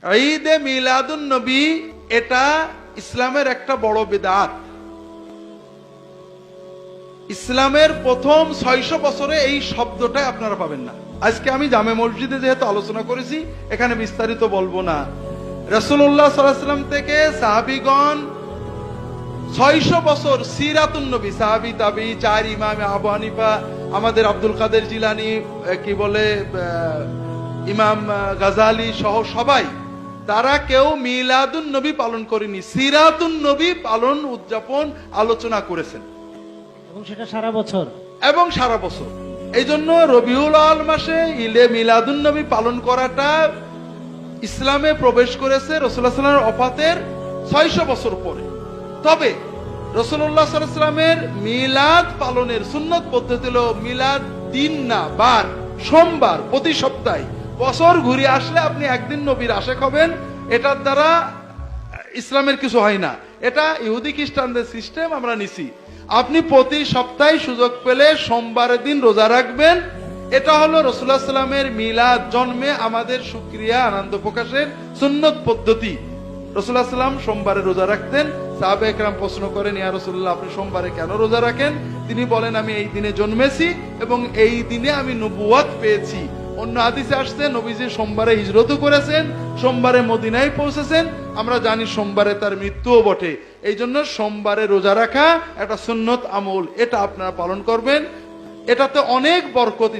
ঈদে মিলাদুন নবী এটা ইসলামের একটা বড় বিদআত। ইসলামের প্রথম 600 বছরে এই শব্দটা আপনারা পাবেন না। আজকে আমি জামে মসজিদে যেহেতু আলোচনা করেছি, এখানে বিস্তারিত বলবো না। রাসূলুল্লাহ সাল্লাল্লাহু আলাইহি ওয়াসাল্লাম থেকে সাহাবীগণ 600 বছর সিরাতুন নবী, সাহাবী তাবী, চার ইমাম আবু হানিফা, আমাদের আব্দুল কাদের জিলানী, কি বলে ইমাম গাজালি সহ সবাই, তারা কেউ মিলাদুন নবী পালন করেনি, সিরাতুন নবী পালন উদযাপন আলোচনা করেছেন, এবং সেটা সারা বছর এবং সারা বছর। এই জন্য রবিউল আউয়াল মাসে ঈদে মিলাদুন নবী পালন করাটা ইসলামে প্রবেশ করেছে রাসূলুল্লাহ সাল্লাল্লাহু আলাইহি ওয়াসাল্লামের ওফাতের 600 বছর পরে। তবে রাসূলুল্লাহ সাল্লাল্লাহু আলাইহি ওয়াসাল্লামের মিলাদ পালনের সুন্নত পদ্ধতি হলো মিলাদ দিন না বার, সোমবার প্রতি সপ্তাহে। বছর ঘুরে আসলে আপনি একদিন নবীর আশেক হবেন, এটার দ্বারা ইসলামের কিছু হয় না। এটা ইহুদি খ্রিস্টানদের সিস্টেম, আমরা নিছি। আপনি প্রতি সপ্তাহে সুযোগ পেলে সোমবারের দিন রোজা রাখবেন। এটা হলো রাসূলুল্লাহ সাল্লামের মিলাদ, জন্মে আমাদের শুকরিয়া আনন্দ প্রকাশের সুন্নত পদ্ধতি। রাসূলুল্লাহ সাল্লাম সোমবারে রোজা রাখতেন। সাহাবা একরাম প্রশ্ন করেন, ইয়া রাসূলুল্লাহ, আপনি সোমবারে কেন রোজা রাখেন? তিনি বলেন, আমি এই দিনে জন্মেছি এবং এই দিনে আমি নবুয়ত পেয়েছি। অন্য হাদিসে আসছে নবীজি সোমবারে হিজরতও করেছেন, সোমবারে মদিনায় পৌঁছেছেন। আমরা জানি সোমবারে তার মৃত্যুও বটে। এই জন্য সোমবারে রোজা রাখা একটা সুন্নত আমল, এটা আপনারা পালন করবেন। এটাতে অনেক বরকত।